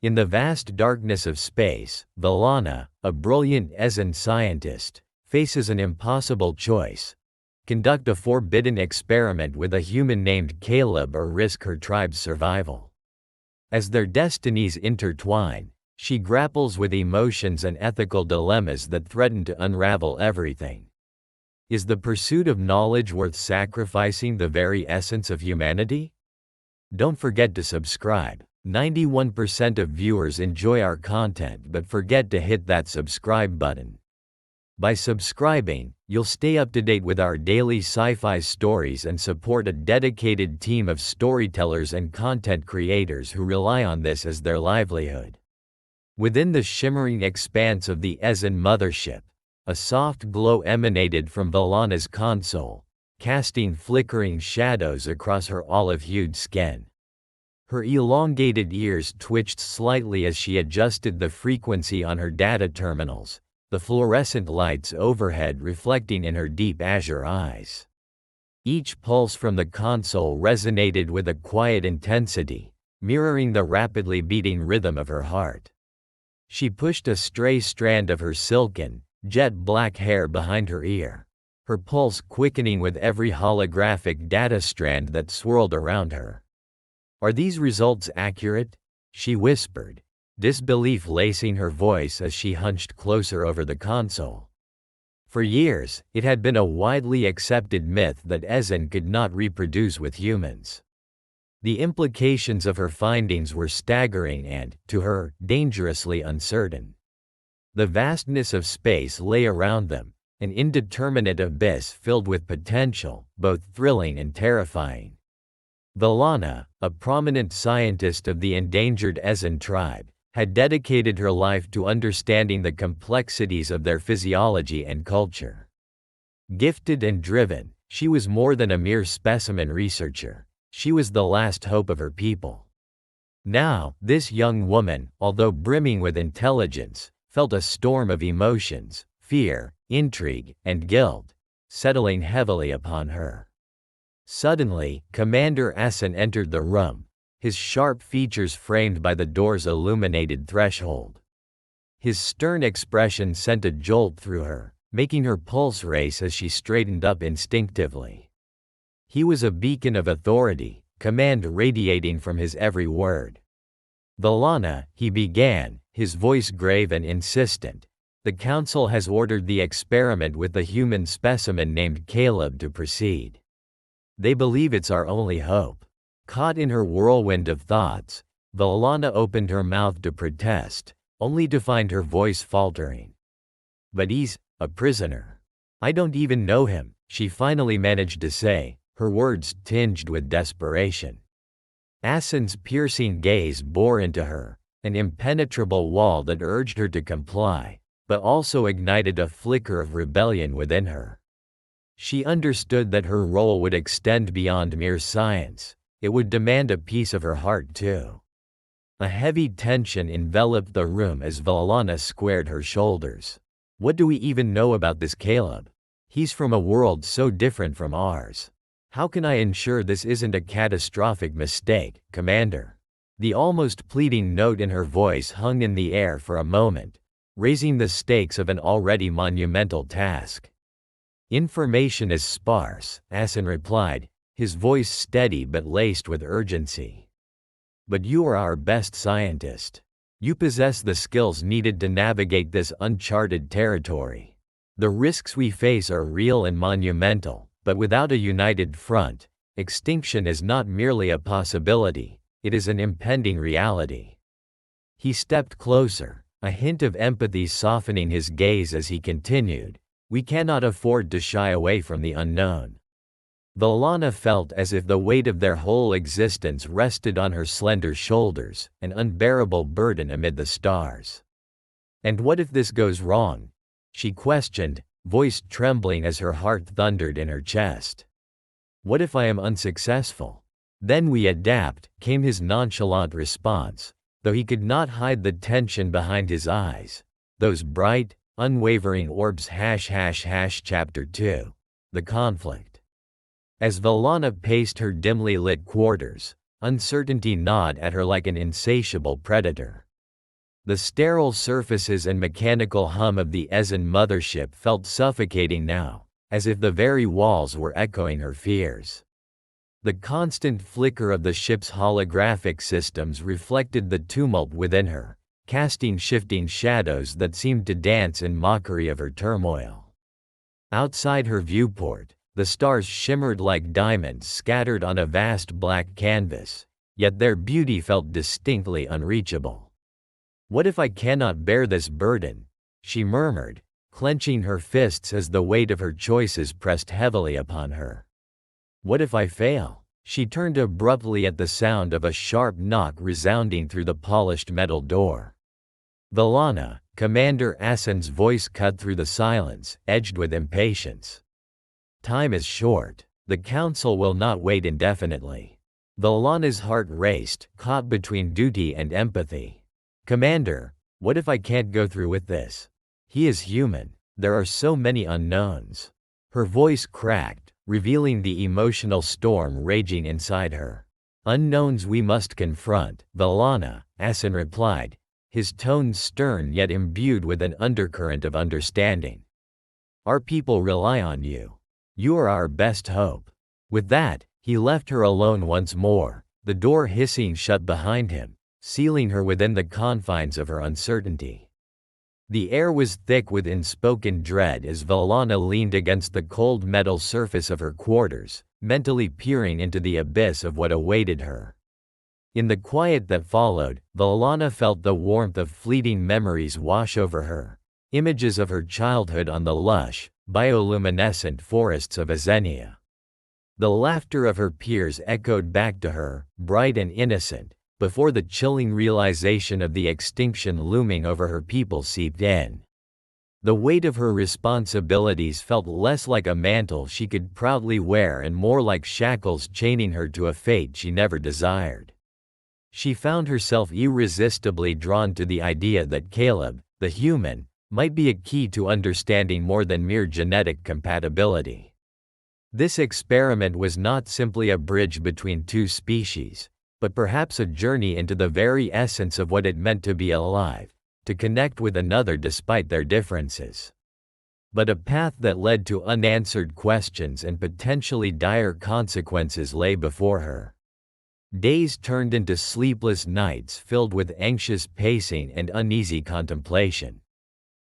In the vast darkness of space, Valana, a brilliant Ezen scientist, faces an impossible choice: conduct a forbidden experiment with a human named Caleb or risk her tribe's survival. As their destinies intertwine, she grapples with emotions and ethical dilemmas that threaten to unravel everything. Is the pursuit of knowledge worth sacrificing the very essence of humanity? Don't forget to subscribe. 91% of viewers enjoy our content but forget to hit that subscribe button. By subscribing, you'll stay up to date with our daily sci-fi stories and support a dedicated team of storytellers and content creators who rely on this as their livelihood. Within the shimmering expanse of the Ezen mothership, a soft glow emanated from Valana's console, casting flickering shadows across her olive-hued skin. Her elongated ears twitched slightly as she adjusted the frequency on her data terminals, the fluorescent lights overhead reflecting in her deep azure eyes. Each pulse from the console resonated with a quiet intensity, mirroring the rapidly beating rhythm of her heart. She pushed a stray strand of her silken, jet-black hair behind her ear, her pulse quickening with every holographic data strand that swirled around her. "Are these results accurate?" she whispered, disbelief lacing her voice as she hunched closer over the console. For years, it had been a widely accepted myth that Ezen could not reproduce with humans. The implications of her findings were staggering and, to her, dangerously uncertain. The vastness of space lay around them, an indeterminate abyss filled with potential, both thrilling and terrifying. Valana, a prominent scientist of the endangered Ezen tribe, had dedicated her life to understanding the complexities of their physiology and culture. Gifted and driven, she was more than a mere specimen researcher. She was the last hope of her people. Now, this young woman, although brimming with intelligence, felt a storm of emotions, fear, intrigue, and guilt, settling heavily upon her. Suddenly, Commander Ezen entered the room, his sharp features framed by the door's illuminated threshold. His stern expression sent a jolt through her, making her pulse race as she straightened up instinctively. He was a beacon of authority, command radiating from his every word. "Valana," he began, his voice grave and insistent, "the Council has ordered the experiment with the human specimen named Caleb to proceed. They believe it's our only hope." Caught in her whirlwind of thoughts, Valana opened her mouth to protest, only to find her voice faltering. "But he's a prisoner. I don't even know him," she finally managed to say, her words tinged with desperation. Ezen's piercing gaze bore into her, an impenetrable wall that urged her to comply, but also ignited a flicker of rebellion within her. She understood that her role would extend beyond mere science. It would demand a piece of her heart too. A heavy tension enveloped the room as Valana squared her shoulders. "What do we even know about this Caleb? He's from a world so different from ours. How can I ensure this isn't a catastrophic mistake, Commander?" The almost pleading note in her voice hung in the air for a moment, raising the stakes of an already monumental task. "Information is sparse," Ezen replied, his voice steady but laced with urgency. "But you are our best scientist. You possess the skills needed to navigate this uncharted territory. The risks we face are real and monumental, but without a united front, extinction is not merely a possibility, it is an impending reality." He stepped closer, a hint of empathy softening his gaze as he continued, "We cannot afford to shy away from the unknown." Valana felt as if the weight of their whole existence rested on her slender shoulders, an unbearable burden amid the stars. "And what if this goes wrong?" she questioned, voice trembling as her heart thundered in her chest. "What if I am unsuccessful?" "Then we adapt," came his nonchalant response, though he could not hide the tension behind his eyes. Those bright, unwavering orbs. Chapter 2. The Conflict. As Valana paced her dimly lit quarters, uncertainty gnawed at her like an insatiable predator. The sterile surfaces and mechanical hum of the Ezen mothership felt suffocating now, as if the very walls were echoing her fears. The constant flicker of the ship's holographic systems reflected the tumult within her, casting shifting shadows that seemed to dance in mockery of her turmoil. Outside her viewport, the stars shimmered like diamonds scattered on a vast black canvas, yet their beauty felt distinctly unreachable. "What if I cannot bear this burden?" she murmured, clenching her fists as the weight of her choices pressed heavily upon her. "What if I fail?" She turned abruptly at the sound of a sharp knock resounding through the polished metal door. "Valana," Commander Asen's voice cut through the silence, edged with impatience. "Time is short. The Council will not wait indefinitely." Valana's heart raced, caught between duty and empathy. "Commander, what if I can't go through with this? He is human. There are so many unknowns." Her voice cracked, revealing the emotional storm raging inside her. "Unknowns we must confront, Valana," Asen replied, his tone stern yet imbued with an undercurrent of understanding. "Our people rely on you. You are our best hope." With that, he left her alone once more, the door hissing shut behind him, sealing her within the confines of her uncertainty. The air was thick with unspoken dread as Valana leaned against the cold metal surface of her quarters, mentally peering into the abyss of what awaited her. In the quiet that followed, Valana felt the warmth of fleeting memories wash over her, images of her childhood on the lush, bioluminescent forests of Ezenia. The laughter of her peers echoed back to her, bright and innocent, before the chilling realization of the extinction looming over her people seeped in. The weight of her responsibilities felt less like a mantle she could proudly wear and more like shackles chaining her to a fate she never desired. She found herself irresistibly drawn to the idea that Caleb, the human, might be a key to understanding more than mere genetic compatibility. This experiment was not simply a bridge between two species, but perhaps a journey into the very essence of what it meant to be alive, to connect with another despite their differences. But a path that led to unanswered questions and potentially dire consequences lay before her. Days turned into sleepless nights filled with anxious pacing and uneasy contemplation.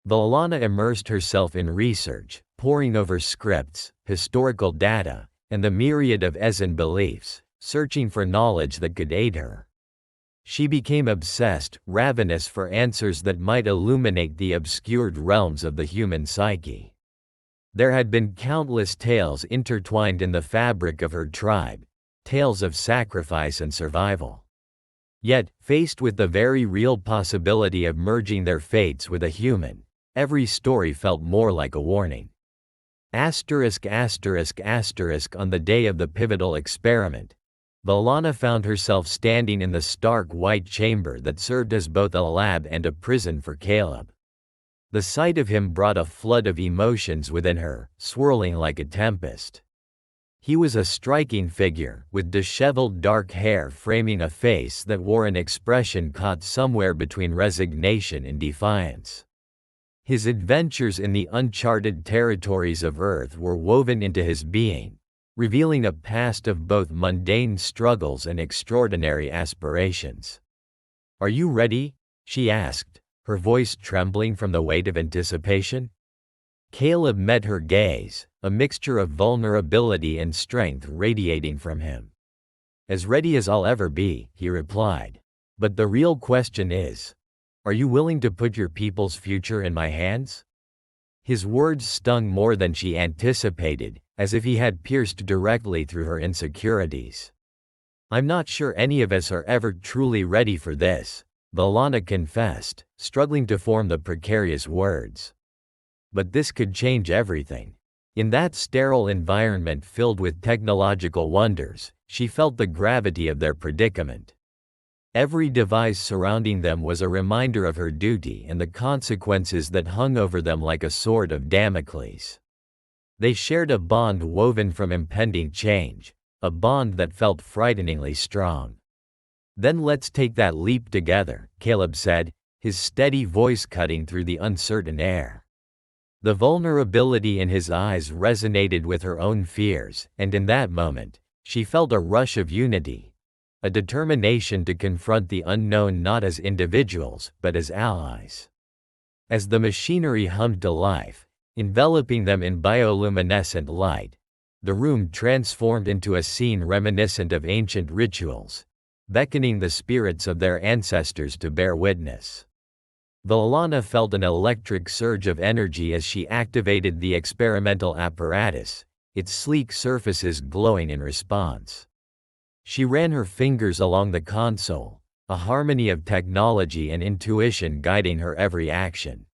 Valana immersed herself in research, poring over scripts, historical data, and the myriad of Ezen beliefs, searching for knowledge that could aid her. She became obsessed, ravenous for answers that might illuminate the obscured realms of the human psyche. There had been countless tales intertwined in the fabric of her tribe, tales of sacrifice and survival. Yet, faced with the very real possibility of merging their fates with a human, every story felt more like a warning. ******* On the day of the pivotal experiment, Valana found herself standing in the stark white chamber that served as both a lab and a prison for Caleb. The sight of him brought a flood of emotions within her, swirling like a tempest. He was a striking figure, with disheveled dark hair framing a face that wore an expression caught somewhere between resignation and defiance. His adventures in the uncharted territories of Earth were woven into his being, revealing a past of both mundane struggles and extraordinary aspirations. "Are you ready?" she asked, her voice trembling from the weight of anticipation. Caleb met her gaze, a mixture of vulnerability and strength radiating from him. "As ready as I'll ever be," he replied. "But the real question is, are you willing to put your people's future in my hands?" His words stung more than she anticipated, as if he had pierced directly through her insecurities. "I'm not sure any of us are ever truly ready for this," Valana confessed, struggling to form the precarious words. But this could change everything. In that sterile environment filled with technological wonders, she felt the gravity of their predicament. Every device surrounding them was a reminder of her duty and the consequences that hung over them like a sword of Damocles. They shared a bond woven from impending change, a bond that felt frighteningly strong. "Then let's take that leap together," Caleb said, his steady voice cutting through the uncertain air. The vulnerability in his eyes resonated with her own fears, and in that moment, she felt a rush of unity, a determination to confront the unknown not as individuals, but as allies. As the machinery hummed to life, enveloping them in bioluminescent light, the room transformed into a scene reminiscent of ancient rituals, beckoning the spirits of their ancestors to bear witness. Valana felt an electric surge of energy as she activated the experimental apparatus, its sleek surfaces glowing in response. She ran her fingers along the console, a harmony of technology and intuition guiding her every action.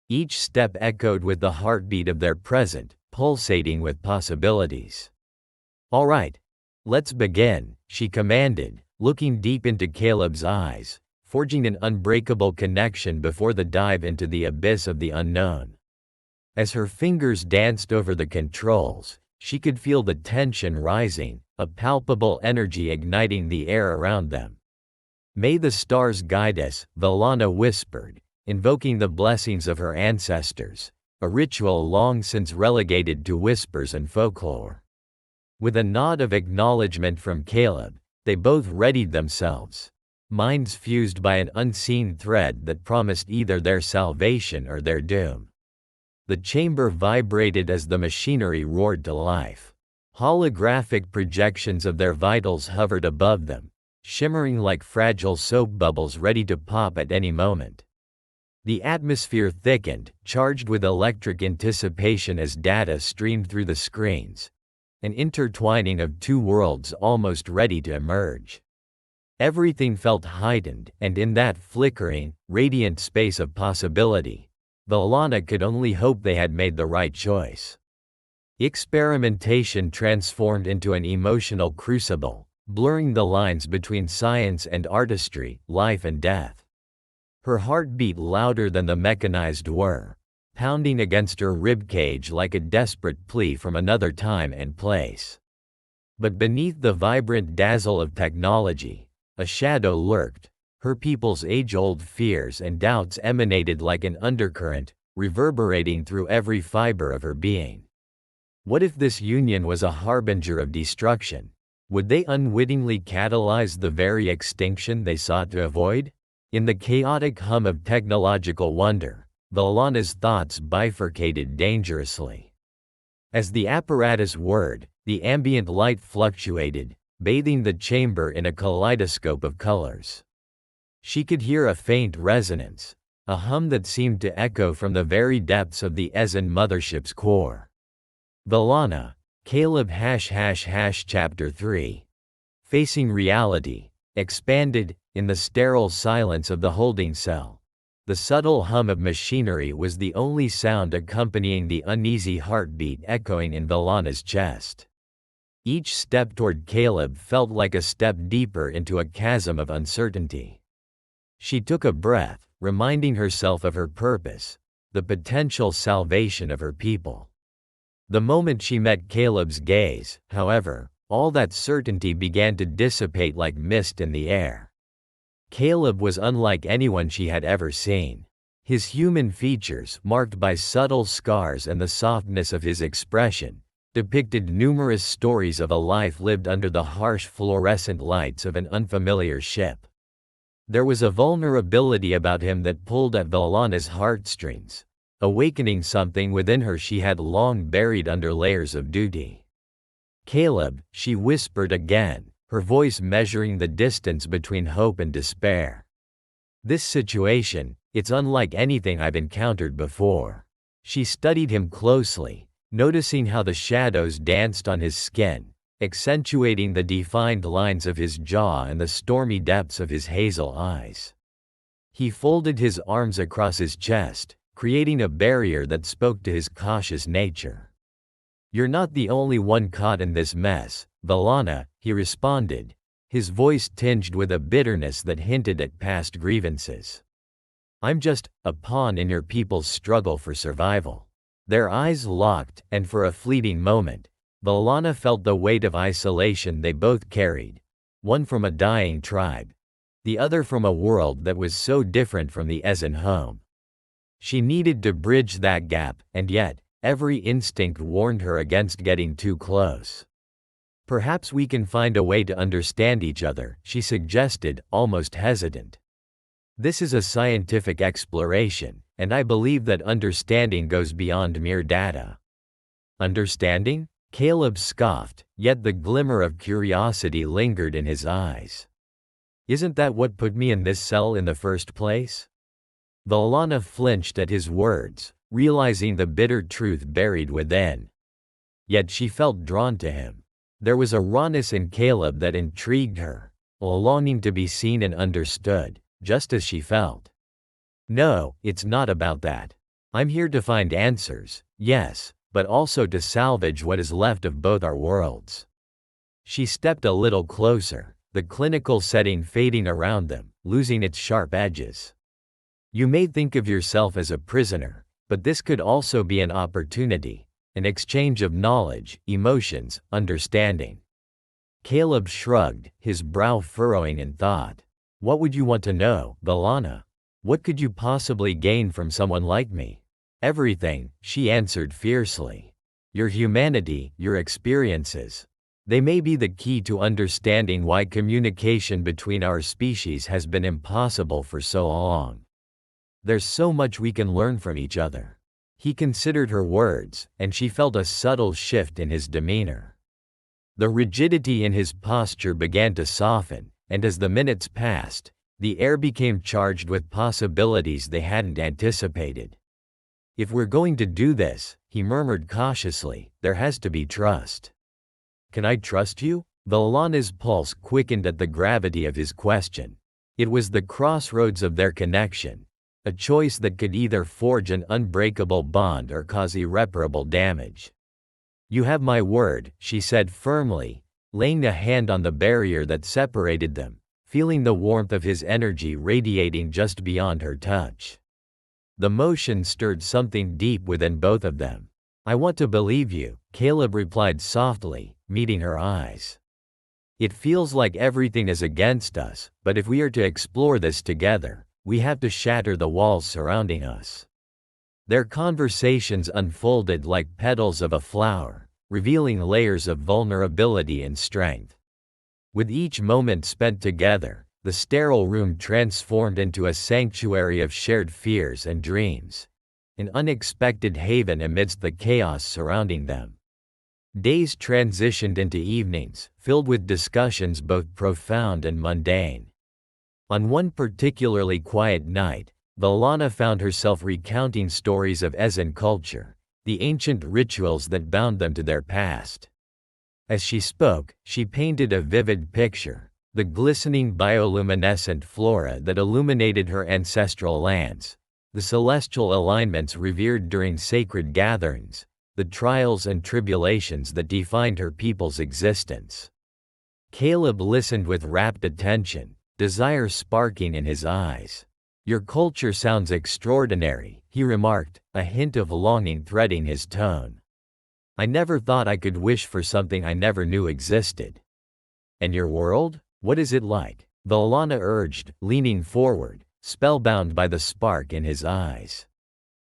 Each step echoed with the heartbeat of their present, pulsating with possibilities. "All right, let's begin," she commanded, looking deep into Caleb's eyes, forging an unbreakable connection before the dive into the abyss of the unknown. As her fingers danced over the controls, she could feel the tension rising, a palpable energy igniting the air around them. "May the stars guide us," Valana whispered, invoking the blessings of her ancestors, a ritual long since relegated to whispers and folklore. With a nod of acknowledgement from Caleb, they both readied themselves, minds fused by an unseen thread that promised either their salvation or their doom. The chamber vibrated as the machinery roared to life. Holographic projections of their vitals hovered above them, shimmering like fragile soap bubbles ready to pop at any moment. The atmosphere thickened, charged with electric anticipation as data streamed through the screens, an intertwining of two worlds almost ready to emerge. Everything felt heightened, and in that flickering, radiant space of possibility, Valana could only hope they had made the right choice. Experimentation transformed into an emotional crucible, blurring the lines between science and artistry, life and death. Her heart beat louder than the mechanized whir, pounding against her ribcage like a desperate plea from another time and place. But beneath the vibrant dazzle of technology, a shadow lurked. Her people's age-old fears and doubts emanated like an undercurrent, reverberating through every fiber of her being. What if this union was a harbinger of destruction? Would they unwittingly catalyze the very extinction they sought to avoid? In the chaotic hum of technological wonder, Valana's thoughts bifurcated dangerously. As the apparatus whirred, the ambient light fluctuated, bathing the chamber in a kaleidoscope of colors. She could hear a faint resonance, a hum that seemed to echo from the very depths of the Ezen mothership's core. Valana, Caleb Chapter 3. Facing reality, expanded, in the sterile silence of the holding cell. The subtle hum of machinery was the only sound accompanying the uneasy heartbeat echoing in Valana's chest. Each step toward Caleb felt like a step deeper into a chasm of uncertainty. She took a breath, reminding herself of her purpose, the potential salvation of her people. The moment she met Caleb's gaze, however, all that certainty began to dissipate like mist in the air. Caleb was unlike anyone she had ever seen. His human features, marked by subtle scars and the softness of his expression, depicted numerous stories of a life lived under the harsh fluorescent lights of an unfamiliar ship. There was a vulnerability about him that pulled at Valana's heartstrings, awakening something within her she had long buried under layers of duty. "Caleb," she whispered again, her voice measuring the distance between hope and despair. "This situation, it's unlike anything I've encountered before." She studied him closely, noticing how the shadows danced on his skin, accentuating the defined lines of his jaw and the stormy depths of his hazel eyes. He folded his arms across his chest, creating a barrier that spoke to his cautious nature. "You're not the only one caught in this mess, Valana," he responded, his voice tinged with a bitterness that hinted at past grievances. "I'm just a pawn in your people's struggle for survival." Their eyes locked, and for a fleeting moment, Valana felt the weight of isolation they both carried, one from a dying tribe, the other from a world that was so different from the Ezen home. She needed to bridge that gap, and yet, every instinct warned her against getting too close. Perhaps we can find a way to understand each other, she suggested, almost hesitant. This is a scientific exploration, and I believe that understanding goes beyond mere data. Understanding? Caleb scoffed, yet the glimmer of curiosity lingered in his eyes. Isn't that what put me in this cell in the first place? Valana flinched at his words, realizing the bitter truth buried within. Yet she felt drawn to him. There was a rawness in Caleb that intrigued her, a longing to be seen and understood, just as she felt. No, it's not about that. I'm here to find answers, yes, but also to salvage what is left of both our worlds. She stepped a little closer, the clinical setting fading around them, losing its sharp edges. You may think of yourself as a prisoner, but this could also be an opportunity, an exchange of knowledge, emotions, understanding. Caleb shrugged, his brow furrowing in thought. What would you want to know, Valana? What could you possibly gain from someone like me? Everything, she answered fiercely. Your humanity, your experiences. They may be the key to understanding why communication between our species has been impossible for so long. There's so much we can learn from each other. He considered her words, and she felt a subtle shift in his demeanor. The rigidity in his posture began to soften, and as the minutes passed, the air became charged with possibilities they hadn't anticipated. If we're going to do this, he murmured cautiously, there has to be trust. Can I trust you? Valana's pulse quickened at the gravity of his question. It was the crossroads of their connection, a choice that could either forge an unbreakable bond or cause irreparable damage. You have my word, she said firmly, laying a hand on the barrier that separated them, feeling the warmth of his energy radiating just beyond her touch. The motion stirred something deep within both of them. I want to believe you, Caleb replied softly, meeting her eyes. It feels like everything is against us, but if we are to explore this together, we have to shatter the walls surrounding us. Their conversations unfolded like petals of a flower, revealing layers of vulnerability and strength. With each moment spent together, the sterile room transformed into a sanctuary of shared fears and dreams, an unexpected haven amidst the chaos surrounding them. Days transitioned into evenings, filled with discussions both profound and mundane. On one particularly quiet night, Valana found herself recounting stories of Ezen culture, the ancient rituals that bound them to their past. As she spoke, she painted a vivid picture, the glistening bioluminescent flora that illuminated her ancestral lands, the celestial alignments revered during sacred gatherings, the trials and tribulations that defined her people's existence. Caleb listened with rapt attention, desire sparking in his eyes. Your culture sounds extraordinary, he remarked, a hint of longing threading his tone. I never thought I could wish for something I never knew existed. And your world? What is it like? Valana urged, leaning forward, spellbound by the spark in his eyes.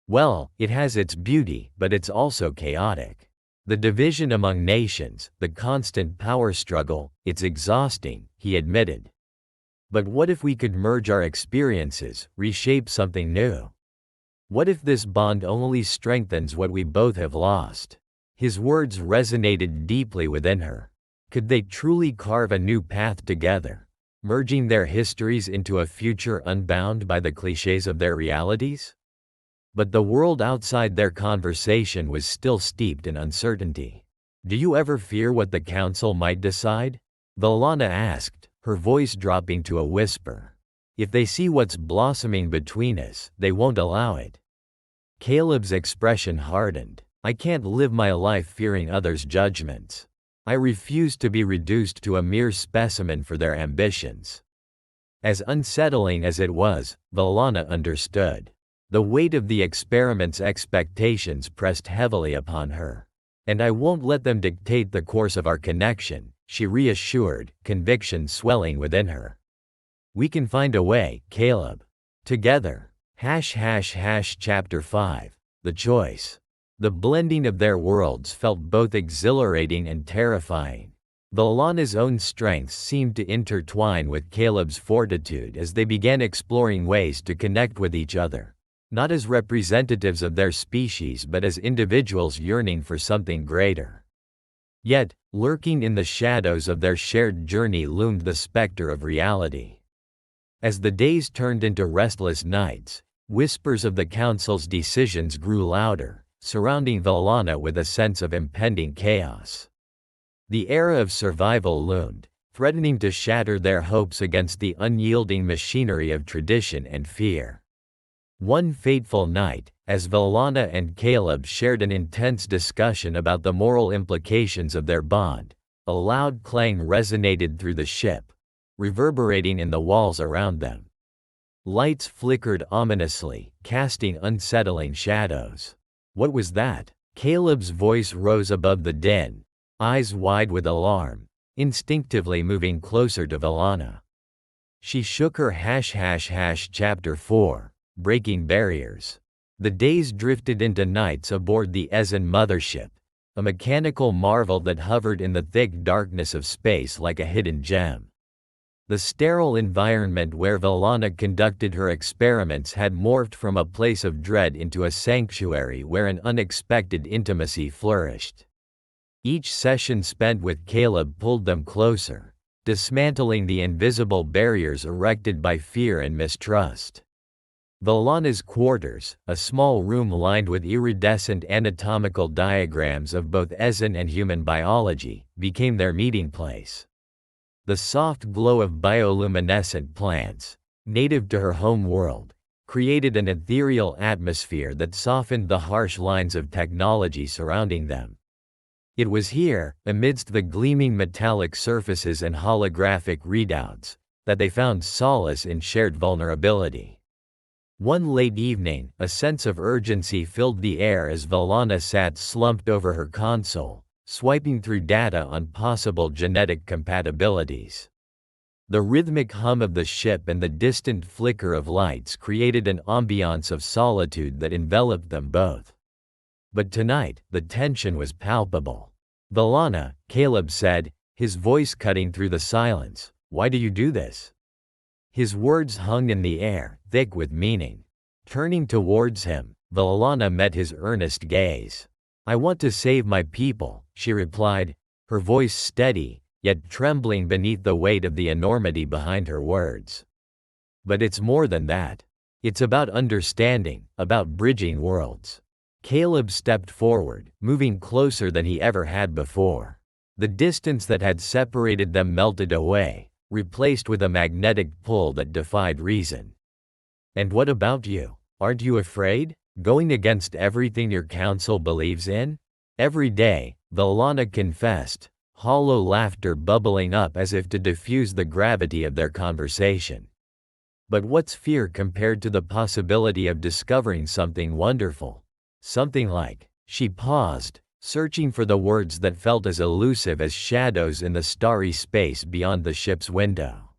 Well, it has its beauty, but it's also chaotic. The division among nations, the constant power struggle, it's exhausting, he admitted. But what if we could merge our experiences, reshape something new? What if this bond only strengthens what we both have lost? His words resonated deeply within her. Could they truly carve a new path together, merging their histories into a future unbound by the clichés of their realities? But the world outside their conversation was still steeped in uncertainty. Do you ever fear what the council might decide? Valana asked, her voice dropping to a whisper. If they see what's blossoming between us, they won't allow it. Caleb's expression hardened. I can't live my life fearing others' judgments. I refuse to be reduced to a mere specimen for their ambitions. As unsettling as it was, Valana understood. The weight of the experiment's expectations pressed heavily upon her. And I won't let them dictate the course of our connection, she reassured, conviction swelling within her. We can find a way, Caleb. Together. Chapter 5. The Choice. The blending of their worlds felt both exhilarating and terrifying. Valana's own strengths seemed to intertwine with Caleb's fortitude as they began exploring ways to connect with each other, not as representatives of their species but as individuals yearning for something greater. Yet, lurking in the shadows of their shared journey loomed the specter of reality. As the days turned into restless nights, whispers of the Council's decisions grew louder, surrounding Valana with a sense of impending chaos. The era of survival loomed, threatening to shatter their hopes against the unyielding machinery of tradition and fear. One fateful night, as Valana and Caleb shared an intense discussion about the moral implications of their bond, a loud clang resonated through the ship, reverberating in the walls around them. Lights flickered ominously, casting unsettling shadows. What was that? Caleb's voice rose above the din, eyes wide with alarm, instinctively moving closer to Valana. She shook her Chapter 4. Breaking barriers. The days drifted into nights aboard the Ezen mothership, a mechanical marvel that hovered in the thick darkness of space like a hidden gem. The sterile environment where Valana conducted her experiments had morphed from a place of dread into a sanctuary where an unexpected intimacy flourished. Each session spent with Caleb pulled them closer, dismantling the invisible barriers erected by fear and mistrust. Valana's quarters, a small room lined with iridescent anatomical diagrams of both Ezen and human biology, became their meeting place. The soft glow of bioluminescent plants, native to her home world, created an ethereal atmosphere that softened the harsh lines of technology surrounding them. It was here, amidst the gleaming metallic surfaces and holographic readouts, that they found solace in shared vulnerability. One late evening, a sense of urgency filled the air as Valana sat slumped over her console, swiping through data on possible genetic compatibilities. The rhythmic hum of the ship and the distant flicker of lights created an ambiance of solitude that enveloped them both. But tonight, the tension was palpable. Valana, Caleb said, his voice cutting through the silence, "Why do you do this?" His words hung in the air, thick with meaning. Turning towards him, Valana met his earnest gaze. "I want to save my people," she replied, her voice steady, yet trembling beneath the weight of the enormity behind her words. "But it's more than that. It's about understanding, about bridging worlds." Caleb stepped forward, moving closer than he ever had before. The distance that had separated them melted away, replaced with a magnetic pull that defied reason. "And what about you? Aren't you afraid? Going against everything your council believes in?" "Every day," Valana confessed, hollow laughter bubbling up as if to diffuse the gravity of their conversation. "But what's fear compared to the possibility of discovering something wonderful? Something like..." She paused, searching for the words that felt as elusive as shadows in the starry space beyond the ship's window.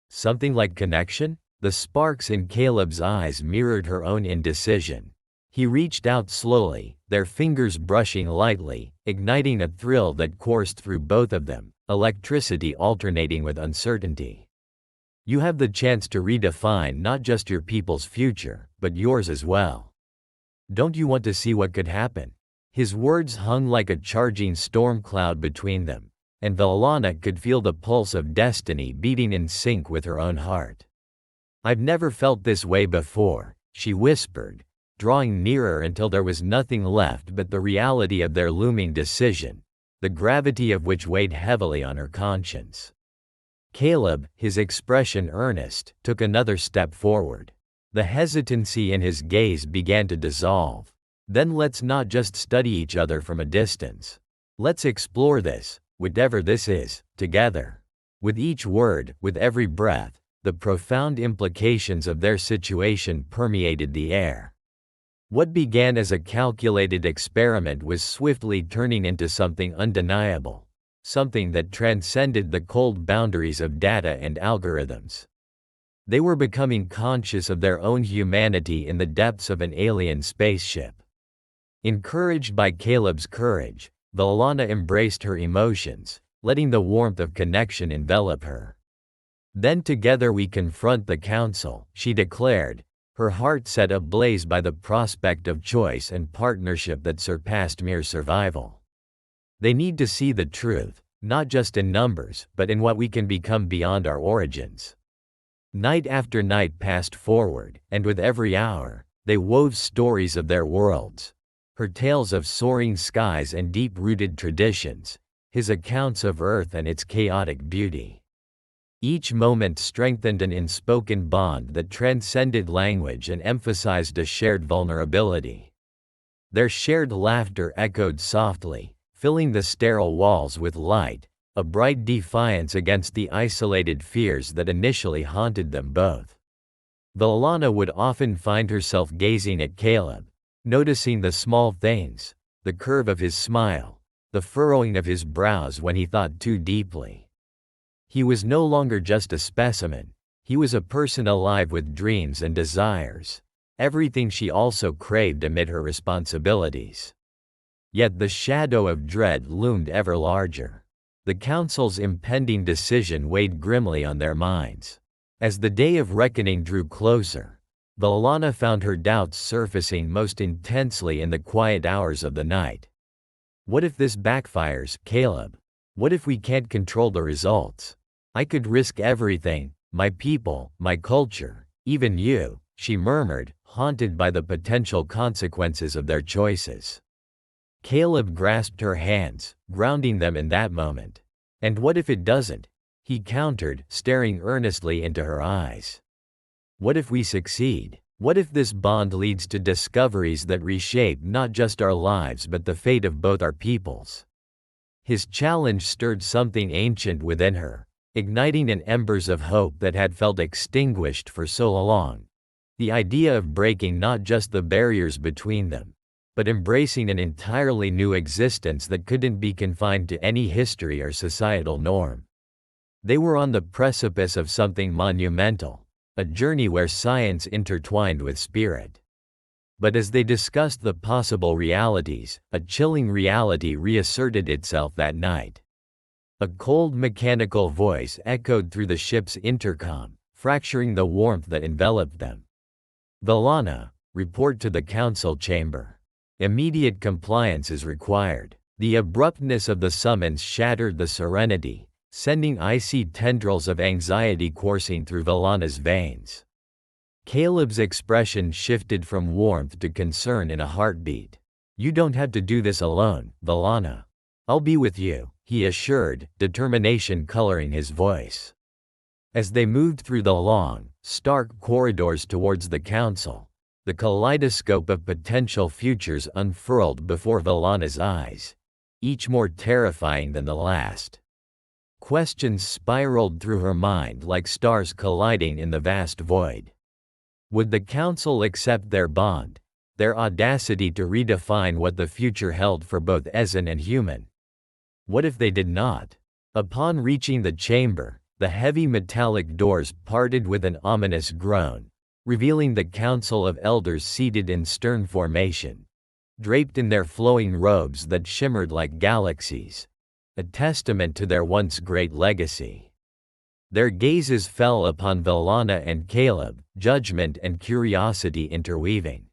"Something like connection?" The sparks in Caleb's eyes mirrored her own indecision. He reached out slowly, their fingers brushing lightly, igniting a thrill that coursed through both of them, electricity alternating with uncertainty. "You have the chance to redefine not just your people's future, but yours as well. Don't you want to see what could happen?" His words hung like a charging storm cloud between them, and Valana could feel the pulse of destiny beating in sync with her own heart. "I've never felt this way before," she whispered, drawing nearer until there was nothing left but the reality of their looming decision, the gravity of which weighed heavily on her conscience. Caleb, his expression earnest, took another step forward. The hesitancy in his gaze began to dissolve. "Then let's not just study each other from a distance. Let's explore this, whatever this is, together." With each word, with every breath, the profound implications of their situation permeated the air. What began as a calculated experiment was swiftly turning into something undeniable, something that transcended the cold boundaries of data and algorithms. They were becoming conscious of their own humanity in the depths of an alien spaceship. Encouraged by Caleb's courage, Valana embraced her emotions, letting the warmth of connection envelop her. "Then together we confront the Council," she declared, her heart set ablaze by the prospect of choice and partnership that surpassed mere survival. "They need to see the truth, not just in numbers, but in what we can become beyond our origins." Night after night passed forward, and with every hour, they wove stories of their worlds. Her tales of soaring skies and deep-rooted traditions, his accounts of Earth and its chaotic beauty. Each moment strengthened an unspoken bond that transcended language and emphasized a shared vulnerability. Their shared laughter echoed softly, filling the sterile walls with light, a bright defiance against the isolated fears that initially haunted them both. Valana would often find herself gazing at Caleb, noticing the small things, the curve of his smile, the furrowing of his brows when he thought too deeply. He was no longer just a specimen, he was a person alive with dreams and desires, everything she also craved amid her responsibilities. Yet the shadow of dread loomed ever larger. The Council's impending decision weighed grimly on their minds. As the day of reckoning drew closer, Valana found her doubts surfacing most intensely in the quiet hours of the night. "What if this backfires, Caleb? What if we can't control the results? I could risk everything, my people, my culture, even you," she murmured, haunted by the potential consequences of their choices. Caleb grasped her hands, grounding them in that moment. "And what if it doesn't?" he countered, staring earnestly into her eyes. "What if we succeed? What if this bond leads to discoveries that reshape not just our lives but the fate of both our peoples?" His challenge stirred something ancient within her, igniting an embers of hope that had felt extinguished for so long. The idea of breaking not just the barriers between them, but embracing an entirely new existence that couldn't be confined to any history or societal norm. They were on the precipice of something monumental, a journey where science intertwined with spirit. But as they discussed the possible realities, a chilling reality reasserted itself that night. A cold mechanical voice echoed through the ship's intercom, fracturing the warmth that enveloped them. "Valana, report to the Council chamber. Immediate compliance is required." The abruptness of the summons shattered the serenity, sending icy tendrils of anxiety coursing through Valana's veins. Caleb's expression shifted from warmth to concern in a heartbeat. "You don't have to do this alone, Valana. I'll be with you," he assured, determination coloring his voice. As they moved through the long, stark corridors towards the Council, the kaleidoscope of potential futures unfurled before Valana's eyes, each more terrifying than the last. Questions spiraled through her mind like stars colliding in the vast void. Would the Council accept their bond, their audacity to redefine what the future held for both Ezen and human? What if they did not? Upon reaching the chamber, the heavy metallic doors parted with an ominous groan, revealing the Council of Elders seated in stern formation, draped in their flowing robes that shimmered like galaxies, a testament to their once great legacy. Their gazes fell upon Valana and Caleb, judgment and curiosity interweaving.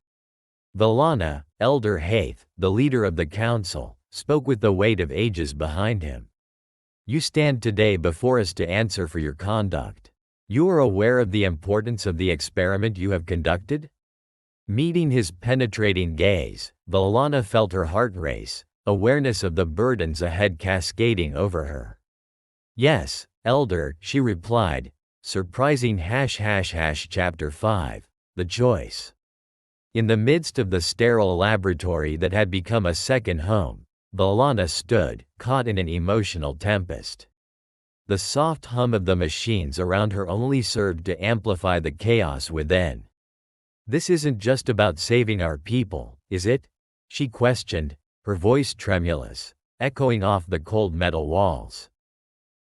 Valana, Elder Haith, the leader of the Council, spoke with the weight of ages behind him. "You stand today before us to answer for your conduct. You are aware of the importance of the experiment you have conducted?" Meeting his penetrating gaze, Valana felt her heart race, awareness of the burdens ahead cascading over her. "Yes, Elder," she replied, surprising Chapter 5, The Choice. In the midst of the sterile laboratory that had become a second home, Valana stood, caught in an emotional tempest. The soft hum of the machines around her only served to amplify the chaos within. "This isn't just about saving our people, is it?" she questioned, her voice tremulous, echoing off the cold metal walls.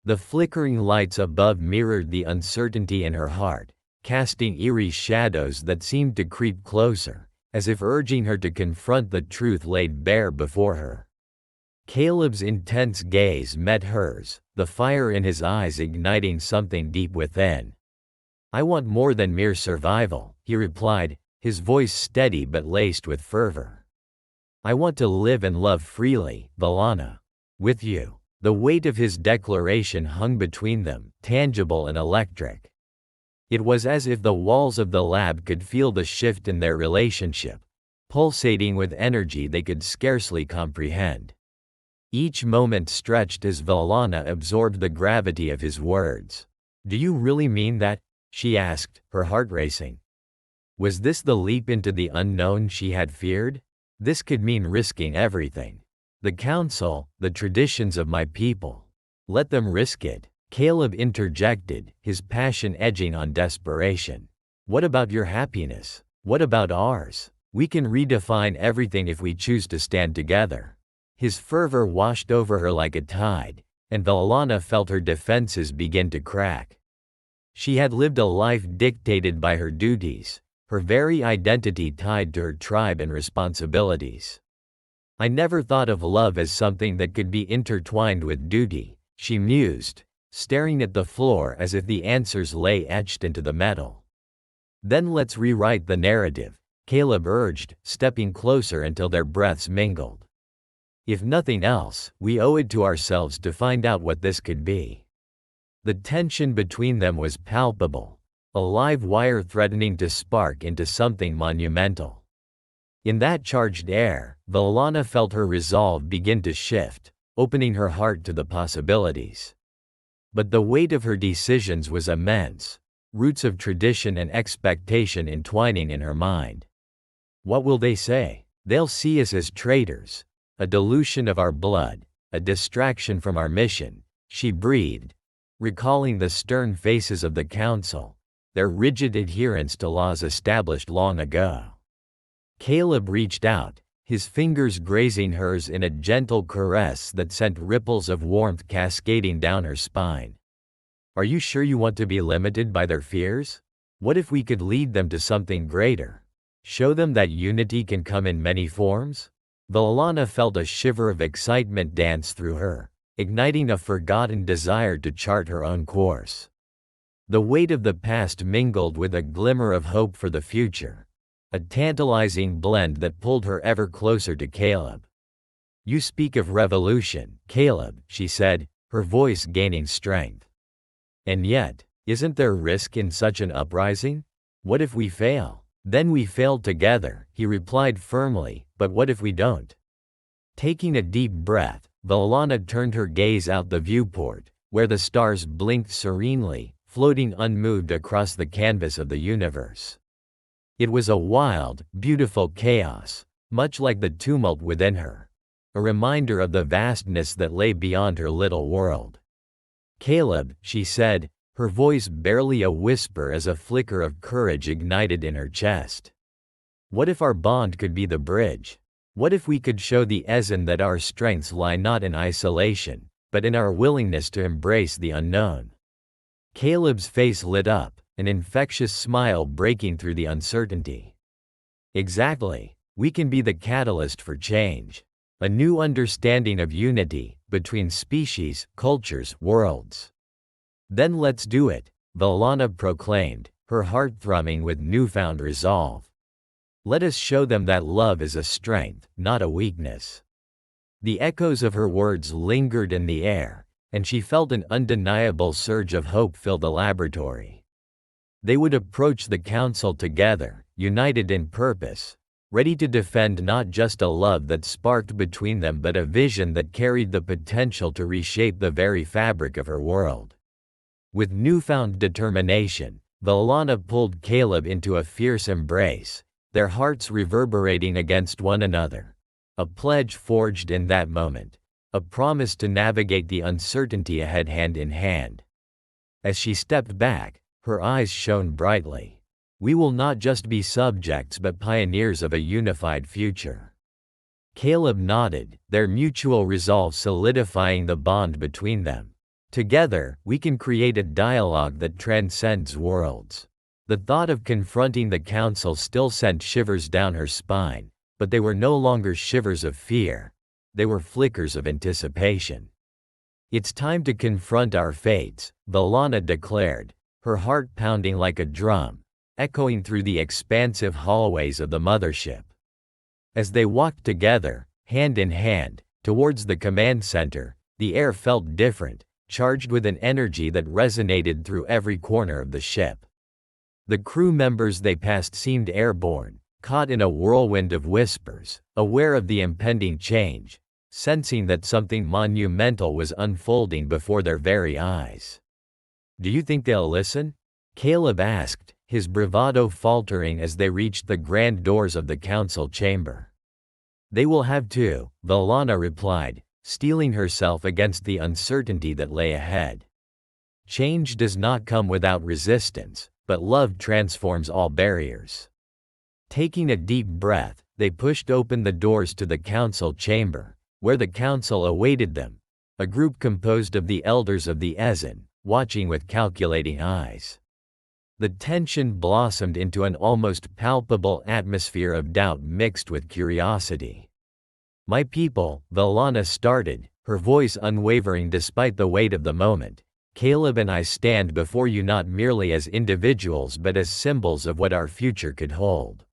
The flickering lights above mirrored the uncertainty in her heart, casting eerie shadows that seemed to creep closer, as if urging her to confront the truth laid bare before her. Caleb's intense gaze met hers, the fire in his eyes igniting something deep within. "I want more than mere survival," he replied, his voice steady but laced with fervor. "I want to live and love freely, Valana. With you." The weight of his declaration hung between them, tangible and electric. It was as if the walls of the lab could feel the shift in their relationship, pulsating with energy they could scarcely comprehend. Each moment stretched as Valana absorbed the gravity of his words. "Do you really mean that?" she asked, her heart racing. Was this the leap into the unknown she had feared? This could mean risking everything. "The council, the traditions of my people. Let them risk it," Caleb interjected, his passion edging on desperation. "What about your happiness? What about ours? We can redefine everything if we choose to stand together." His fervor washed over her like a tide, and Valana felt her defenses begin to crack. She had lived a life dictated by her duties, her very identity tied to her tribe and responsibilities. "I never thought of love as something that could be intertwined with duty," she mused, staring at the floor as if the answers lay etched into the metal. "Then let's rewrite the narrative," Caleb urged, stepping closer until their breaths mingled. "If nothing else, we owe it to ourselves to find out what this could be." The tension between them was palpable, a live wire threatening to spark into something monumental. In that charged air, Valana felt her resolve begin to shift, opening her heart to the possibilities. But the weight of her decisions was immense, roots of tradition and expectation entwining in her mind. "What will they say? They'll see us as traitors, a dilution of our blood, a distraction from our mission," she breathed, recalling the stern faces of the council, their rigid adherence to laws established long ago. Caleb reached out, his fingers grazing hers in a gentle caress that sent ripples of warmth cascading down her spine. "Are you sure you want to be limited by their fears? What if we could lead them to something greater? Show them that unity can come in many forms?" Valana felt a shiver of excitement dance through her, igniting a forgotten desire to chart her own course. The weight of the past mingled with a glimmer of hope for the future, a tantalizing blend that pulled her ever closer to Caleb. "You speak of revolution, Caleb," she said, her voice gaining strength. "And yet, isn't there risk in such an uprising? What if we fail?" "Then we fail together," he replied firmly, "but what if we don't?" Taking a deep breath, Valana turned her gaze out the viewport, where the stars blinked serenely, floating unmoved across the canvas of the universe. It was a wild, beautiful chaos, much like the tumult within her, a reminder of the vastness that lay beyond her little world. "Caleb," she said, her voice barely a whisper as a flicker of courage ignited in her chest. "What if our bond could be the bridge? What if we could show the Ezen that our strengths lie not in isolation, but in our willingness to embrace the unknown?" Caleb's face lit up, an infectious smile breaking through the uncertainty. "Exactly. We can be the catalyst for change. A new understanding of unity, between species, cultures, worlds." "Then let's do it," Valana proclaimed, her heart thrumming with newfound resolve. "Let us show them that love is a strength, not a weakness." The echoes of her words lingered in the air, and she felt an undeniable surge of hope fill the laboratory. They would approach the council together, united in purpose, ready to defend not just a love that sparked between them but a vision that carried the potential to reshape the very fabric of her world. With newfound determination, Valana pulled Caleb into a fierce embrace, their hearts reverberating against one another. A pledge forged in that moment, a promise to navigate the uncertainty ahead hand in hand. As she stepped back, her eyes shone brightly. "We will not just be subjects but pioneers of a unified future." Caleb nodded, their mutual resolve solidifying the bond between them. "Together, we can create a dialogue that transcends worlds." The thought of confronting the council still sent shivers down her spine, but they were no longer shivers of fear. They were flickers of anticipation. "It's time to confront our fates," Valana declared, her heart pounding like a drum, echoing through the expansive hallways of the mothership. As they walked together, hand in hand, towards the command center, the air felt different, charged with an energy that resonated through every corner of the ship. The crew members they passed seemed airborne, caught in a whirlwind of whispers, aware of the impending change, sensing that something monumental was unfolding before their very eyes. "Do you think they'll listen?" Caleb asked, his bravado faltering as they reached the grand doors of the council chamber. "They will have to," Valana replied, steeling herself against the uncertainty that lay ahead. "Change does not come without resistance, but love transforms all barriers." Taking a deep breath, they pushed open the doors to the council chamber, where the council awaited them, a group composed of the elders of the Ezen, watching with calculating eyes. The tension blossomed into an almost palpable atmosphere of doubt mixed with curiosity. "My people," Valana started, her voice unwavering despite the weight of the moment, "Caleb and I stand before you not merely as individuals but as symbols of what our future could hold."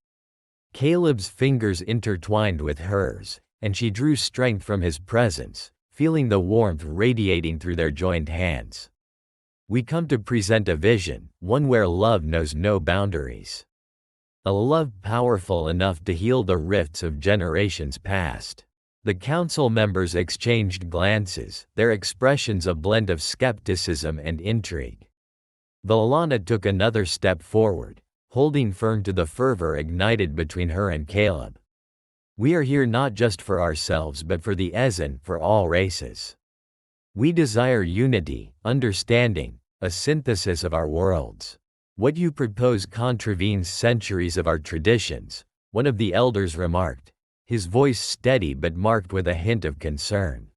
Caleb's fingers intertwined with hers, and she drew strength from his presence, feeling the warmth radiating through their joined hands. "We come to present a vision, one where love knows no boundaries. A love powerful enough to heal the rifts of generations past." The council members exchanged glances, their expressions a blend of skepticism and intrigue. Valana took another step forward, holding firm to the fervor ignited between her and Caleb. "We are here not just for ourselves but for the Ezen, for all races. We desire unity, understanding, a synthesis of our worlds. What you propose contravenes centuries of our traditions," one of the elders remarked, his voice steady but marked with a hint of concern.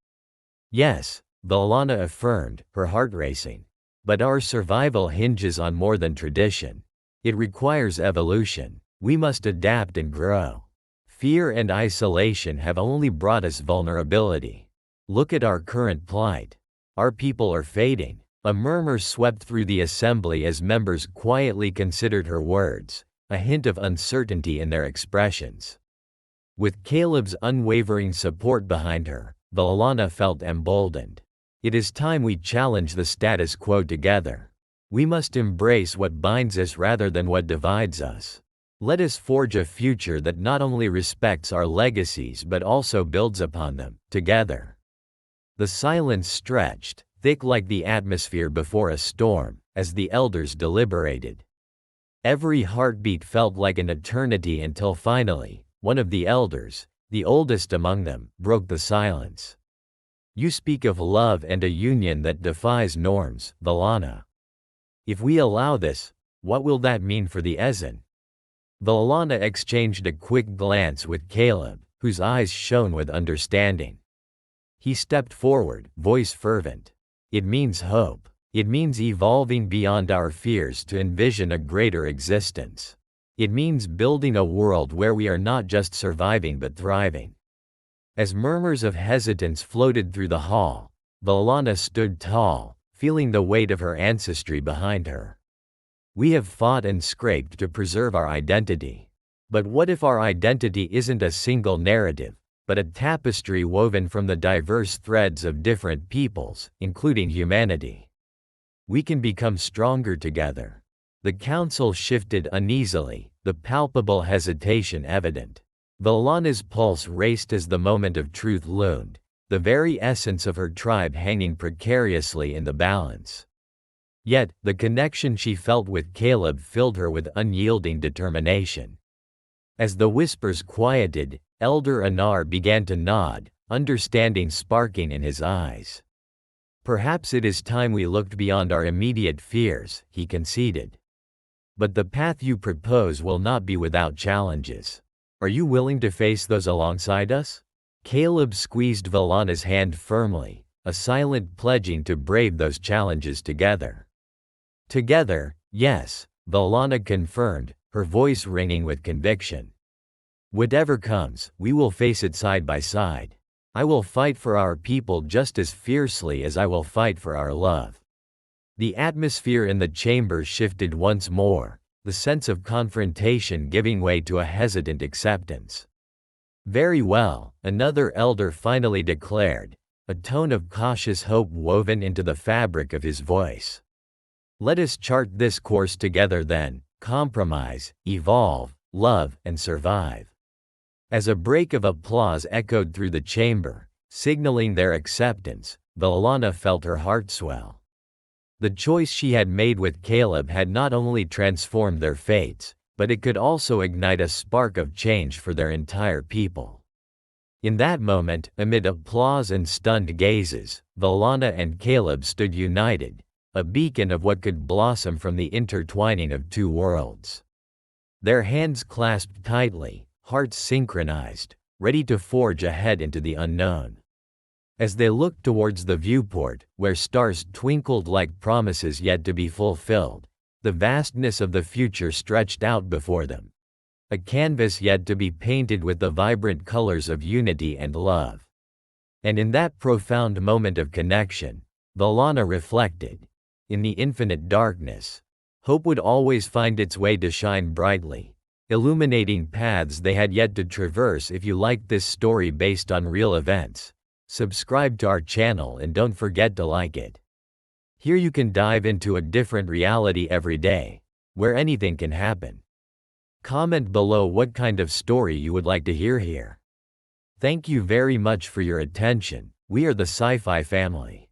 "Yes," Valana affirmed, her heart racing. "But our survival hinges on more than tradition. It requires evolution. We must adapt and grow. Fear and isolation have only brought us vulnerability. Look at our current plight. Our people are fading." A murmur swept through the assembly as members quietly considered her words, a hint of uncertainty in their expressions. With Caleb's unwavering support behind her, Valana felt emboldened. "It is time we challenge the status quo together. We must embrace what binds us rather than what divides us. Let us forge a future that not only respects our legacies but also builds upon them, together." The silence stretched, thick like the atmosphere before a storm, as the elders deliberated. Every heartbeat felt like an eternity until finally, one of the elders, the oldest among them, broke the silence. "You speak of love and a union that defies norms, Valana. If we allow this, what will that mean for the Ezen?" Valana exchanged a quick glance with Caleb, whose eyes shone with understanding. He stepped forward, voice fervent. "It means hope. It means evolving beyond our fears to envision a greater existence. It means building a world where we are not just surviving but thriving." As murmurs of hesitance floated through the hall, Valana stood tall, feeling the weight of her ancestry behind her. "We have fought and scraped to preserve our identity. But what if our identity isn't a single narrative, but a tapestry woven from the diverse threads of different peoples, including humanity? We can become stronger together." The council shifted uneasily, the palpable hesitation evident. Valana's pulse raced as the moment of truth loomed, the very essence of her tribe hanging precariously in the balance. Yet, the connection she felt with Caleb filled her with unyielding determination. As the whispers quieted, Elder Anar began to nod, understanding sparking in his eyes. "Perhaps it is time we looked beyond our immediate fears," he conceded. "But the path you propose will not be without challenges. Are you willing to face those alongside us?" Caleb squeezed Valana's hand firmly, a silent pledging to brave those challenges together. "Together, yes," Valana confirmed, her voice ringing with conviction. "Whatever comes, we will face it side by side. I will fight for our people just as fiercely as I will fight for our love." The atmosphere in the chamber shifted once more, the sense of confrontation giving way to a hesitant acceptance. "Very well," another elder finally declared, a tone of cautious hope woven into the fabric of his voice. "Let us chart this course together then: compromise, evolve, love, and survive." As a break of applause echoed through the chamber, signaling their acceptance, Valana felt her heart swell. The choice she had made with Caleb had not only transformed their fates, but it could also ignite a spark of change for their entire people. In that moment, amid applause and stunned gazes, Valana and Caleb stood united, a beacon of what could blossom from the intertwining of two worlds. Their hands clasped tightly, hearts synchronized, ready to forge ahead into the unknown. As they looked towards the viewport, where stars twinkled like promises yet to be fulfilled, the vastness of the future stretched out before them. A canvas yet to be painted with the vibrant colors of unity and love. And in that profound moment of connection, Valana reflected, in the infinite darkness, hope would always find its way to shine brightly, illuminating paths they had yet to traverse. If you liked this story based on real events, subscribe to our channel and don't forget to like it. Here you can dive into a different reality every day, where anything can happen. Comment below what kind of story you would like to hear here. Thank you very much for your attention. We are the Sci-Fi family.